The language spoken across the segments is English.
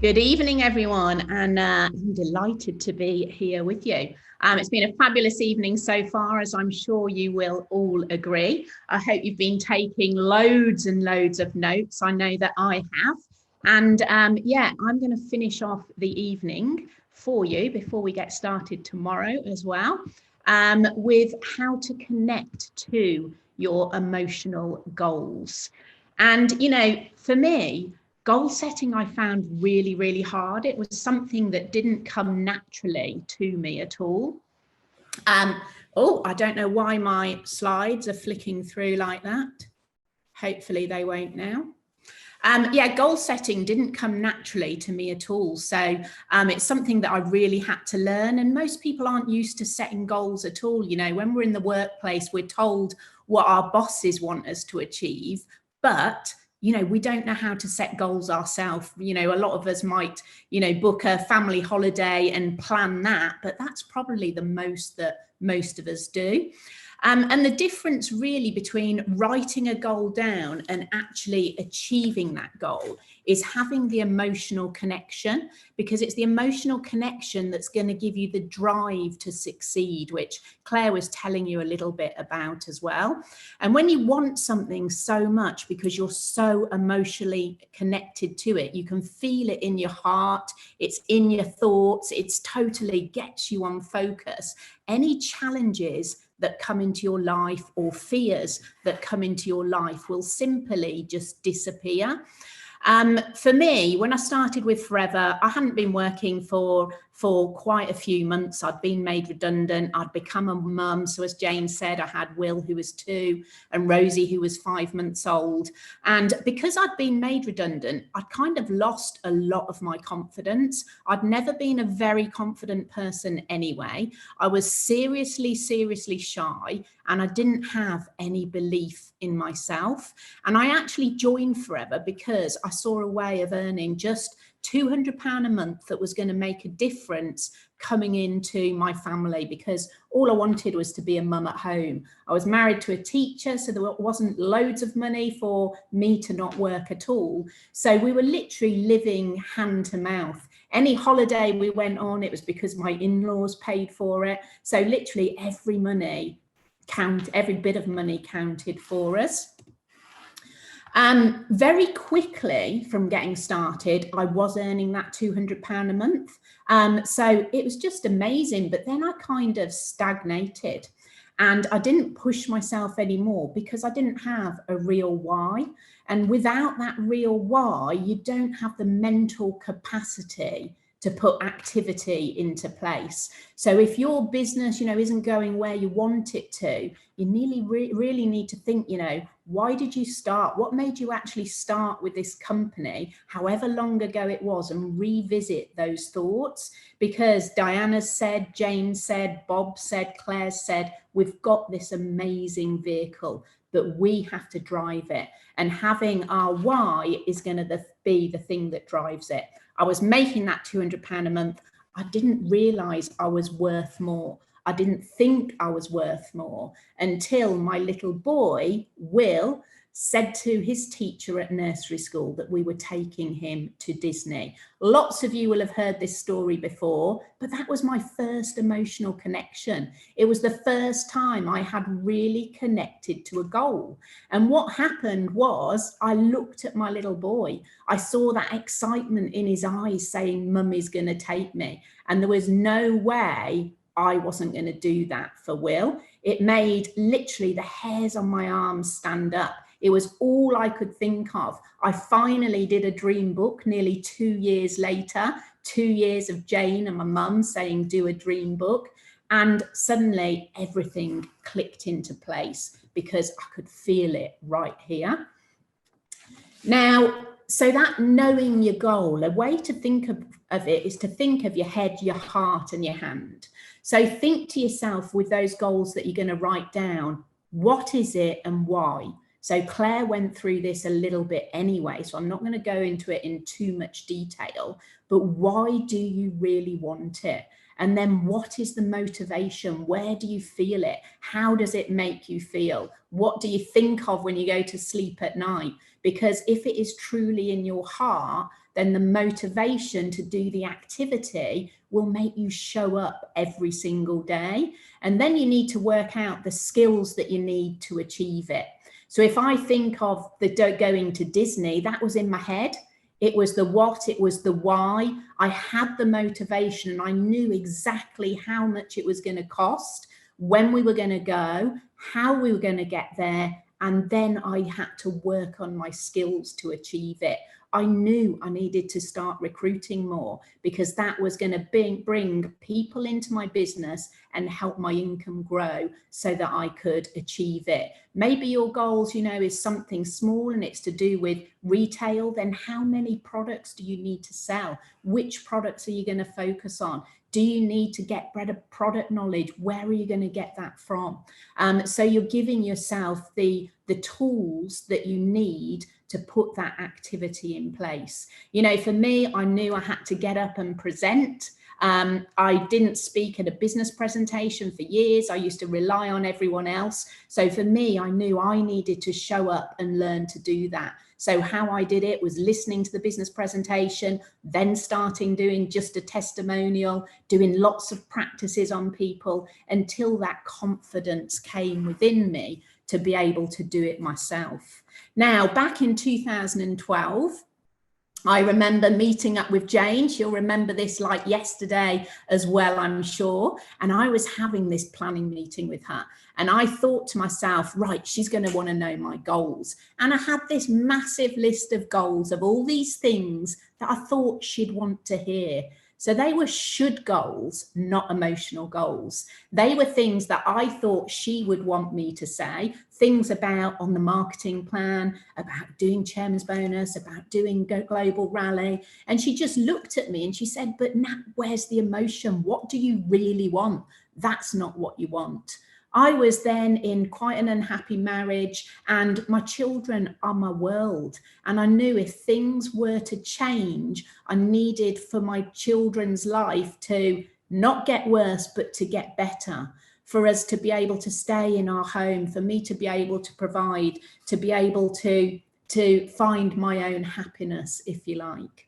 Good evening, everyone, and I'm delighted to be here with you. It's been a fabulous evening so far, as I'm sure you will all agree. I hope you've been taking loads and loads of notes. I know that I have. And yeah, I'm going to finish off the evening for you before we get started tomorrow as well, with how to connect to your emotional goals. And, you know, for me, goal setting I found really, really hard. It was something that didn't come naturally to me at all. Oh, I don't know why my slides are flicking through like that. Hopefully they won't now. Yeah, goal setting didn't come naturally to me at all. So it's something that I really had to learn. And most people aren't used to setting goals at all. You know, when we're in the workplace, we're told what our bosses want us to achieve, but you know, we don't know how to set goals ourselves. You know, a lot of us might, you know, book a family holiday and plan that, but that's probably the most that most of us do. And the difference really between writing a goal down and actually achieving that goal is having the emotional connection, because it's the emotional connection that's going to give you the drive to succeed, which Claire was telling you a little bit about as well. And when you want something so much because you're so emotionally connected to it, you can feel it in your heart, it's in your thoughts, it's totally gets you on focus. Any challenges that come into your life or fears that come into your life will simply just disappear. For me, when I started with Forever, I hadn't been working for quite a few months. I'd been made redundant. I'd become a mum. So as Jane said, I had Will, who was 2, and Rosie, who was 5 months old. And because I'd been made redundant, I'd kind of lost a lot of my confidence. I'd never been a very confident person anyway. I was seriously shy, and I didn't have any belief in myself. And I actually joined Forever because I saw a way of earning just £200 a month that was going to make a difference coming into my family, because all I wanted was to be a mum at home. I was married to a teacher, so there wasn't loads of money for me to not work at all. So we were literally living hand to mouth. Any holiday we went on, it was because my in-laws paid for it. So literally every bit of money counted for us. Very quickly from getting started, I was earning that £200 a month. So it was just amazing. But then I kind of stagnated and I didn't push myself anymore because I didn't have a real why. And without that real why, you don't have the mental capacity to put activity into place. So if your business, you know, isn't going where you want it to, you really need to think, you know, why did you start? What made you actually start with this company, however long ago it was, and revisit those thoughts? Because Diana said, Jane said, Bob said, Claire said, we've got this amazing vehicle, but we have to drive it. And having our why is going to be the thing that drives it. I was making that £200 a month. I didn't realize I was worth more. I didn't think I was worth more until my little boy, Will, said to his teacher at nursery school that we were taking him to Disney. Lots of you will have heard this story before, but that was my first emotional connection. It was the first time I had really connected to a goal. And what happened was I looked at my little boy. I saw that excitement in his eyes saying, Mummy's going to take me. And there was no way I wasn't going to do that for Will. It made literally the hairs on my arms stand up. It was all I could think of. I finally did a dream book nearly 2 years later, 2 years of Jane and my mum saying, do a dream book. And suddenly everything clicked into place because I could feel it right here. Now, so that knowing your goal, a way to think of it is to think of your head, your heart, and your hand. So think to yourself with those goals that you're going to write down, what is it and why? So Claire went through this a little bit anyway, so I'm not going to go into it in too much detail, but why do you really want it? And then what is the motivation? Where do you feel it? How does it make you feel? What do you think of when you go to sleep at night? Because if it is truly in your heart, then the motivation to do the activity will make you show up every single day. And then you need to work out the skills that you need to achieve it. So if I think of the going to Disney, that was in my head. It was the what, it was the why. I had the motivation and I knew exactly how much it was going to cost, when we were going to go, how we were going to get there. And then I had to work on my skills to achieve it. I knew I needed to start recruiting more because that was going to bring people into my business and help my income grow so that I could achieve it. Maybe your goals, is something small and it's to do with retail. Then how many products do you need to sell? Which products are you going to focus on? Do you need to get better product knowledge? Where are you going to get that from? So you're giving yourself the tools that you need to put that activity in place. For me, I knew I had to get up and present. I didn't speak at a business presentation for years. I used to rely on everyone else. So for me, I knew I needed to show up and learn to do that. So how I did it was listening to the business presentation, then starting doing just a testimonial, doing lots of practices on people until that confidence came within me to be able to do it myself. Now, back in 2012, I remember meeting up with Jane. She'll remember this like yesterday as well, I'm sure. And I was having this planning meeting with her. And I thought to myself, right, she's going to want to know my goals. And I had this massive list of goals of all these things that I thought she'd want to hear. So they were should goals, not emotional goals. They were things that I thought she would want me to say, things about on the marketing plan, about doing chairman's bonus, about doing global rally. And she just looked at me and she said, but Nat, where's the emotion? What do you really want? That's not what you want. I was then in quite an unhappy marriage and my children are my world. And I knew if things were to change, I needed for my children's life to not get worse, but to get better, for us to be able to stay in our home, for me to be able to provide, to be able to find my own happiness, if you like.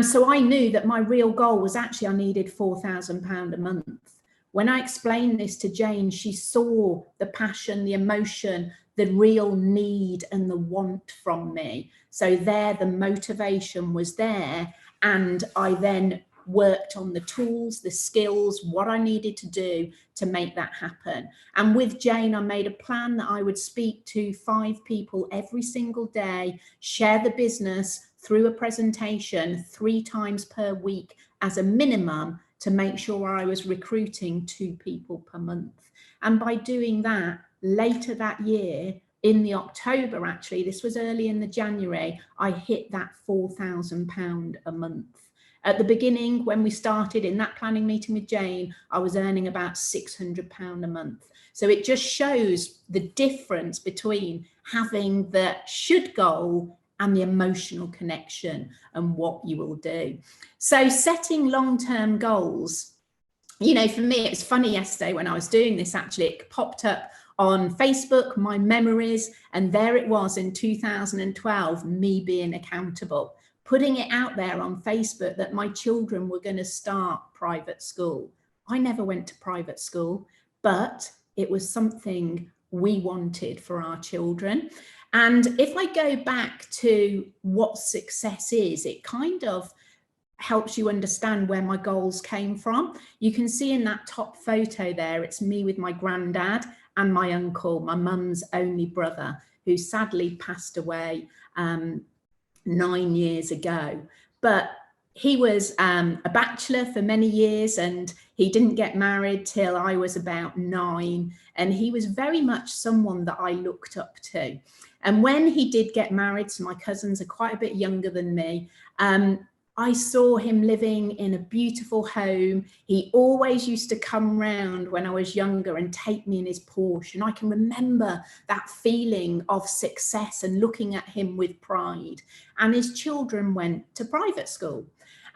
So I knew that my real goal was actually I needed £4,000 a month. When I explained this to Jane, she saw the passion, the emotion, the real need and the want from me. So there, the motivation was there. And I then worked on the tools, the skills, what I needed to do to make that happen. And with Jane, I made a plan that I would speak to 5 people every single day, share the business through a presentation 3 times per week as a minimum, to make sure I was recruiting 2 people per month. And by doing that, later that year, in the October, actually, this was early in the January, I hit that £4,000 a month. At the beginning, when we started in that planning meeting with Jane, I was earning about £600 a month. So it just shows the difference between having the should goal and the emotional connection and what you will do. So setting long-term goals, for me, it's funny yesterday when I was doing this, actually, it popped up on Facebook, my memories, and there it was in 2012, me being accountable, putting it out there on Facebook that my children were going to start private school. I never went to private school, but it was something we wanted for our children. And if I go back to what success is, it kind of helps you understand where my goals came from. You can see in that top photo there, it's me with my granddad and my uncle, my mum's only brother, who sadly passed away 9 years ago. But he was a bachelor for many years and he didn't get married till I was about 9. And he was very much someone that I looked up to. And when he did get married, so my cousins are quite a bit younger than me, I saw him living in a beautiful home. He always used to come round when I was younger and take me in his Porsche. And I can remember that feeling of success and looking at him with pride. And his children went to private school.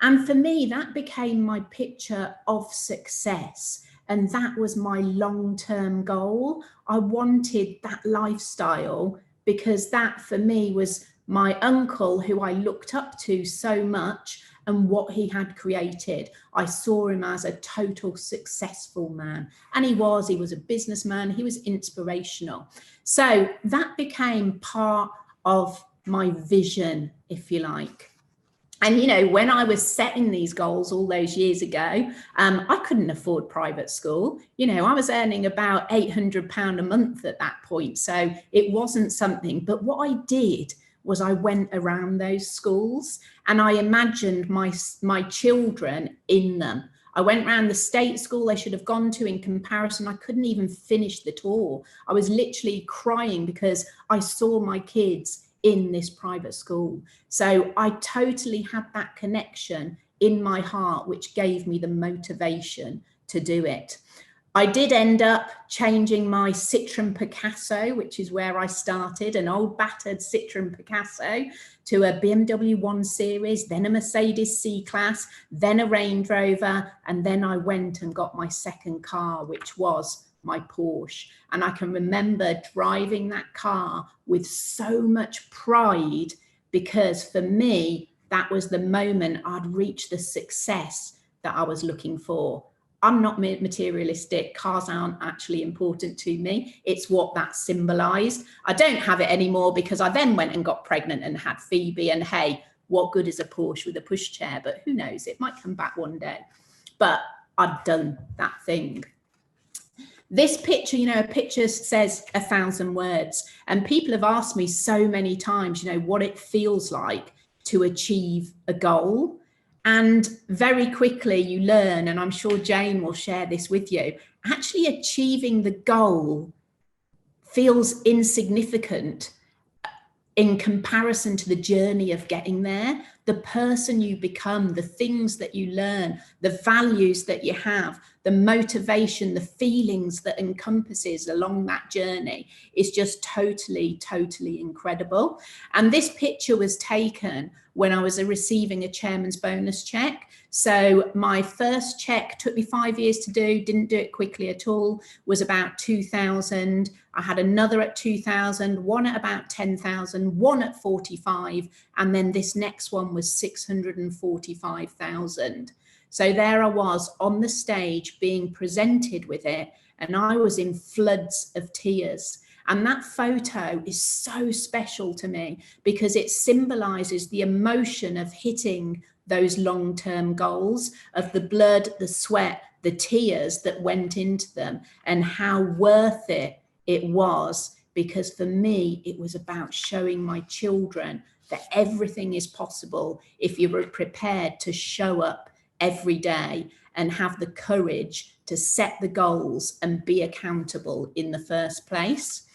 And for me, that became my picture of success. And that was my long-term goal. I wanted that lifestyle because that for me was my uncle, who I looked up to so much, and what he had created. I saw him as a total successful man. And he was a businessman, he was inspirational. So that became part of my vision, if you like. And, you know, when I was setting these goals all those years ago, I couldn't afford private school. You know, I was earning about £800 a month at that point. So it wasn't something, but what I did was I went around those schools and I imagined my children in them. I went around the state school they should have gone to. In comparison, I couldn't even finish the tour. I was literally crying because I saw my kids in this private school. So I totally had that connection in my heart, which gave me the motivation to do it. I did end up changing my Citroen Picasso, which is where I started, an old battered Citroen Picasso, to a BMW 1 Series, then a Mercedes C-Class, then a Range Rover, and then I went and got my second car, which was my Porsche. And I can remember driving that car with so much pride, because for me, that was the moment I'd reached the success that I was looking for. I'm not materialistic. Cars aren't actually important to me. It's what that symbolized. I don't have it anymore because I then went and got pregnant and had Phoebe, and hey, what good is a Porsche with a pushchair? But who knows, it might come back one day. But I'd done that thing. This picture, you know, a picture says 1,000 words, and people have asked me so many times, you know, what it feels like to achieve a goal. And very quickly you learn, and I'm sure Jane will share this with you, actually achieving the goal feels insignificant in comparison to the journey of getting there, the person you become, the things that you learn, the values that you have, the motivation, the feelings that encompasses along that journey is just totally, totally incredible. And this picture was taken when I was receiving a chairman's bonus check. So my first check took me 5 years to do, didn't do it quickly at all, was about 2,000. I had another at 2,000, one at about 10,000, one at 45, and then this next one was 645,000. So there I was on the stage being presented with it, and I was in floods of tears. And that photo is so special to me because it symbolizes the emotion of hitting those long-term goals, of the blood, the sweat, the tears that went into them, and how worth it was, because for me, it was about showing my children that everything is possible if you were prepared to show up every day and have the courage to set the goals and be accountable in the first place.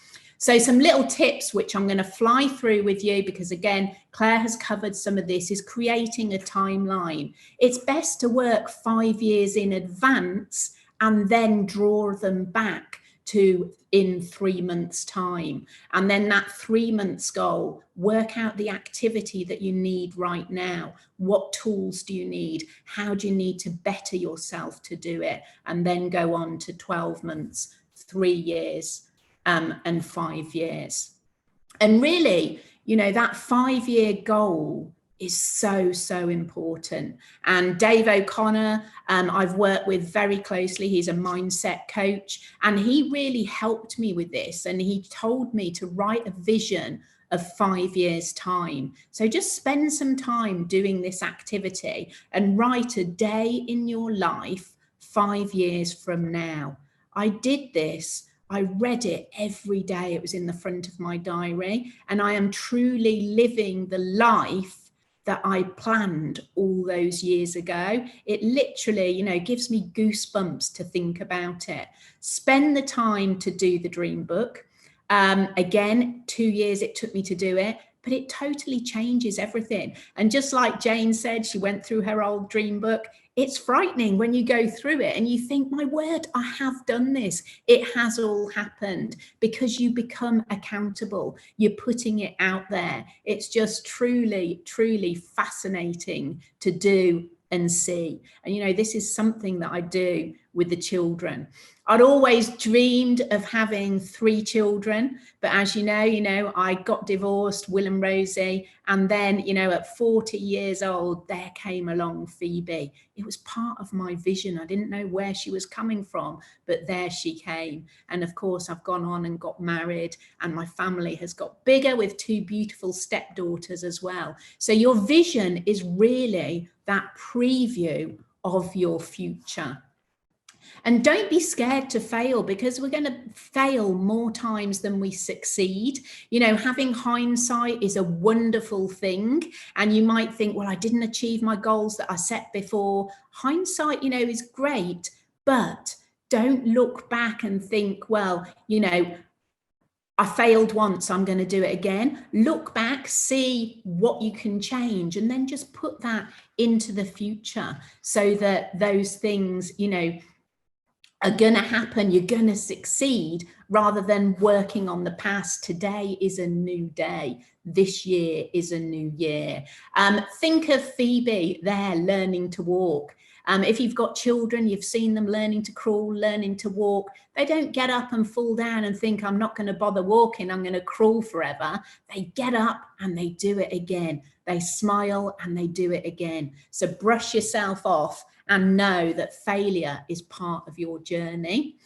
So some little tips, which I'm going to fly through with you, because again, Claire has covered some of this, is creating a timeline. It's best to work 5 years in advance and then draw them back to in 3 months' time. And then that 3 months goal, work out the activity that you need right now. What tools do you need? How do you need to better yourself to do it? And then go on to 12 months, 3 years, and 5 years. And really, you know, that 5-year goal is so, so important. And Dave O'Connor, I've worked with very closely. He's a mindset coach, and he really helped me with this. And he told me to write a vision of 5 years' time. So just spend some time doing this activity and write a day in your life 5 years from now. I did this. I read it every day. It was in the front of my diary, and I am truly living the life that I planned all those years ago. It literally, you know, gives me goosebumps to think about it. Spend the time to do the dream book. Again, 2 years it took me to do it. but it totally changes everything. And just like Jane said, she went through her old dream book. It's frightening when you go through it and you think, my word, I have done this. It has all happened, because you become accountable. You're putting it out there. It's just truly, truly fascinating to do and see. And, you know, this is something that I do with the children. I'd always dreamed of having 3 children, but as you know, I got divorced, Will and Rosie, and then, you know, at 40 years old, there came along Phoebe. It was part of my vision. I didn't know where she was coming from, but there she came. And of course, I've gone on and got married, and my family has got bigger with 2 beautiful stepdaughters as well. So your vision is really that preview of your future. And don't be scared to fail, because we're going to fail more times than we succeed. You know, having hindsight is a wonderful thing. And you might think, well, I didn't achieve my goals that I set before. Hindsight, you know, is great, but don't look back and think, well, you know, I failed once, I'm going to do it again. Look back, see what you can change, and then just put that into the future so that those things, you know, are going to happen. You're going to succeed, rather than working on the past. Today is a new day. This year is a new year. Think of Phoebe there learning to walk. If you've got children, you've seen them learning to crawl, learning to walk. They don't get up and fall down and think, I'm not going to bother walking, I'm going to crawl forever. They get up and they do it again. They smile and they do it again. So brush yourself off and know that failure is part of your journey.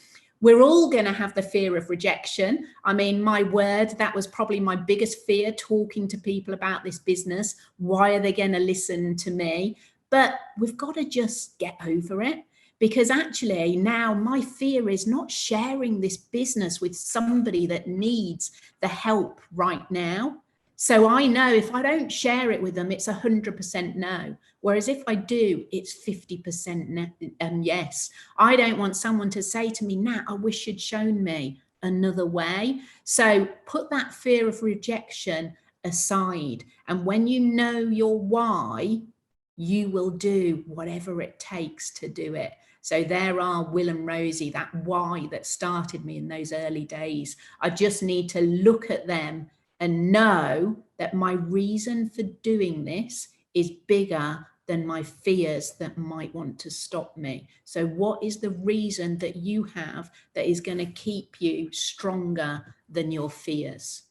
We're all going to have the fear of rejection. I mean, my word, that was probably my biggest fear, talking to people about this business. Why are they going to listen to me? But we've got to just get over it, because actually now my fear is not sharing this business with somebody that needs the help right now. So I know if I don't share it with them, it's 100% no. Whereas if I do, it's 50% yes. I don't want someone to say to me, Nat, I wish you'd shown me another way. So put that fear of rejection aside. And when you know your why, you will do whatever it takes to do it. So there are Will and Rosie, that why that started me in those early days. I just need to look at them and know that my reason for doing this is bigger than my fears that might want to stop me. So what is the reason that you have that is going to keep you stronger than your fears?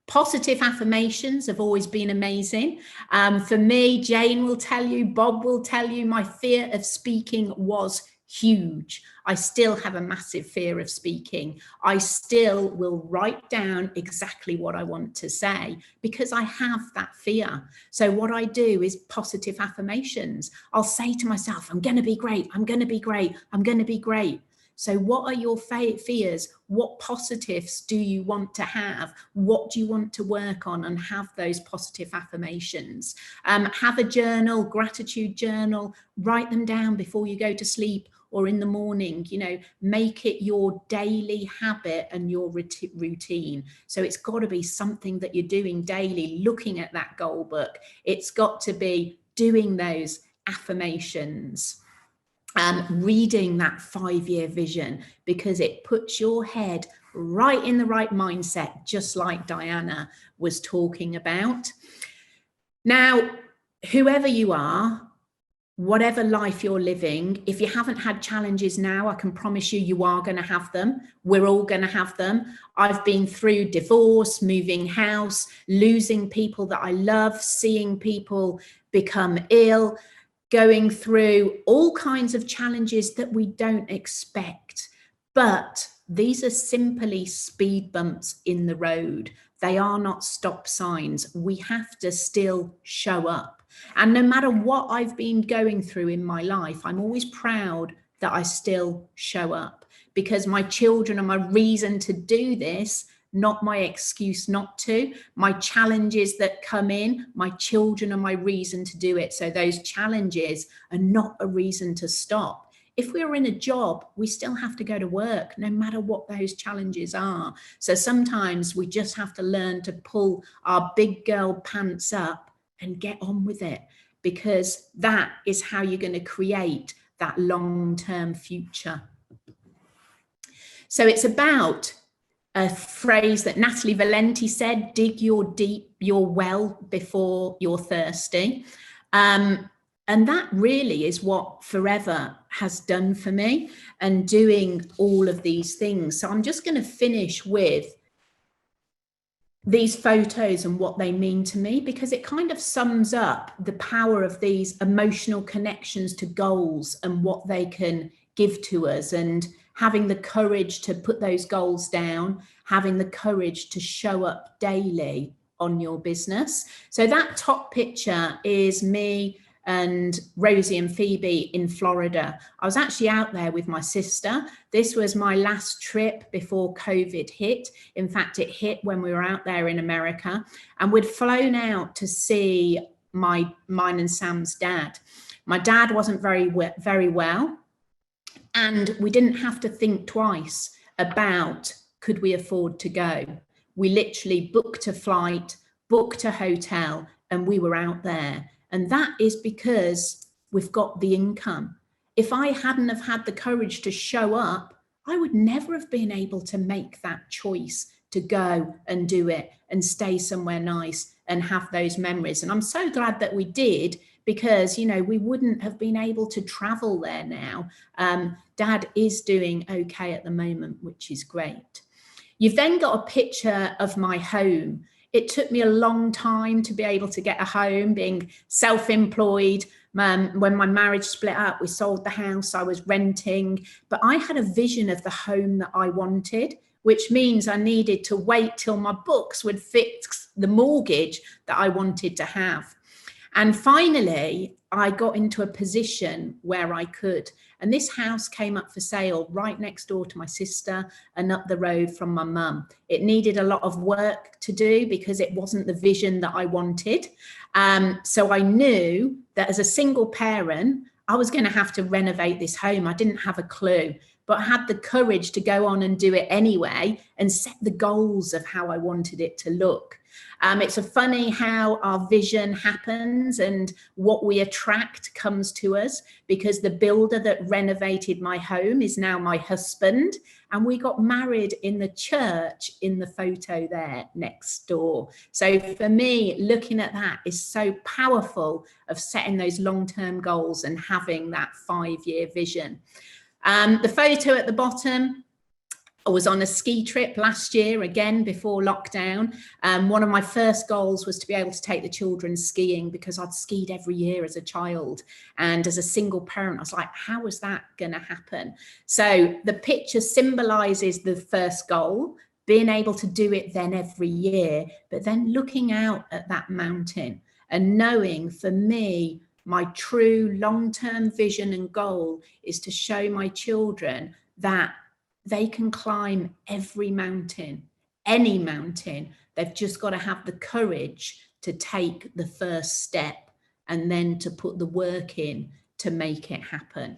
Positive affirmations have always been amazing. For me, Jane will tell you, Bob will tell you, my fear of speaking was huge. I still have a massive fear of speaking. I still will write down exactly what I want to say because I have that fear. So what I do is positive affirmations. I'll say to myself, I'm going to be great. I'm going to be great. I'm going to be great. So what are your fears? What positives do you want to have? What do you want to work on? And have those positive affirmations. Have a journal, gratitude journal, write them down before you go to sleep or in the morning. You know, make it your daily habit and your routine. So it's got to be something that you're doing daily, looking at that goal book. It's got to be doing those affirmations. Reading that 5-year vision, because it puts your head right in the right mindset, just like Diana was talking about. Now, whoever you are, whatever life you're living, if you haven't had challenges now, I can promise you, you are going to have them. We're all going to have them. I've been through divorce, moving house, losing people that I love, seeing people become ill, going through all kinds of challenges that we don't expect. But these are simply speed bumps in the road. They are not stop signs. We have to still show up. And no matter what I've been going through in my life, I'm always proud that I still show up, because my children are my reason to do this, not my excuse not to. My challenges that come in, my children are my reason to do it. So those challenges are not a reason to stop. If we're in a job, we still have to go to work, no matter what those challenges are. So sometimes we just have to learn to pull our big girl pants up and get on with it, because that is how you're going to create that long-term future. So it's about a phrase that Natalie Valenti said: dig your well before you're thirsty. And that really is what Forever has done for me, and doing all of these things. So I'm just going to finish with these photos and what they mean to me, because it kind of sums up the power of these emotional connections to goals and what they can give to us, and having the courage to put those goals down, having the courage to show up daily on your business. So that top picture is me and Rosie and Phoebe in Florida. I was actually out there with my sister. This was my last trip before COVID hit. In fact, it hit when we were out there in America, and we'd flown out to see mine and Sam's dad. My dad wasn't very well, and we didn't have to think twice about could we afford to go. We literally booked a flight, booked a hotel, and we were out there. And that is because we've got the income. If I hadn't have had the courage to show up, I would never have been able to make that choice to go and do it and stay somewhere nice and have those memories. And I'm so glad that we did, because, you know, we wouldn't have been able to travel there now. Dad is doing okay at the moment, which is great. You've then got a picture of my home. It took me a long time to be able to get a home, being self-employed. When my marriage split up, we sold the house, I was renting, but I had a vision of the home that I wanted, which means I needed to wait till my books would fix the mortgage that I wanted to have. And finally, I got into a position where I could. And this house came up for sale right next door to my sister and up the road from my mum. It needed a lot of work to do because it wasn't the vision that I wanted. So I knew that as a single parent, I was going to have to renovate this home. I didn't have a clue, but I had the courage to go on and do it anyway and set the goals of how I wanted it to look. It's a funny how our vision happens and what we attract comes to us, because the builder that renovated my home is now my husband, and we got married in the church in the photo there next door. So for me, looking at that is so powerful, of setting those long-term goals and having that 5-year vision. The photo at the bottom, I was on a ski trip last year, again, before lockdown. One of my first goals was to be able to take the children skiing, because I'd skied every year as a child. And as a single parent, I was like, how is that going to happen? So the picture symbolizes the first goal, being able to do it then every year, but then looking out at that mountain and knowing, for me, my true long-term vision and goal is to show my children that they can climb every mountain, any mountain. They've just got to have the courage to take the first step and then to put the work in to make it happen.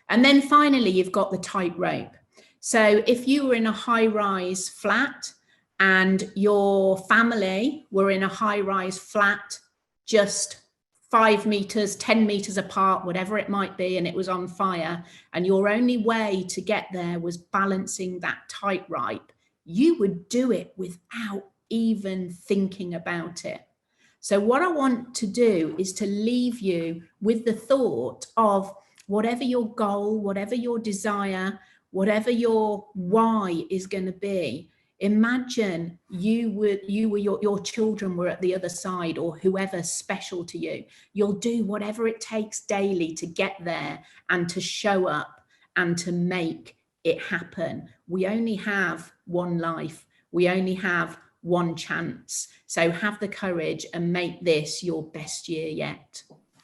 And then finally, you've got the tightrope. So if you were in a high-rise flat and your family were in a high-rise flat just 5 meters, 10 meters apart, whatever it might be, and it was on fire, and your only way to get there was balancing that tightrope, you would do it without even thinking about it. So what I want to do is to leave you with the thought of whatever your goal, whatever your desire, whatever your why is going to be. Imagine your children were at the other side, or whoever's special to you. You'll do whatever it takes daily to get there and to show up and to make it happen. We only have one life. We only have one chance. So have the courage and make this your best year yet.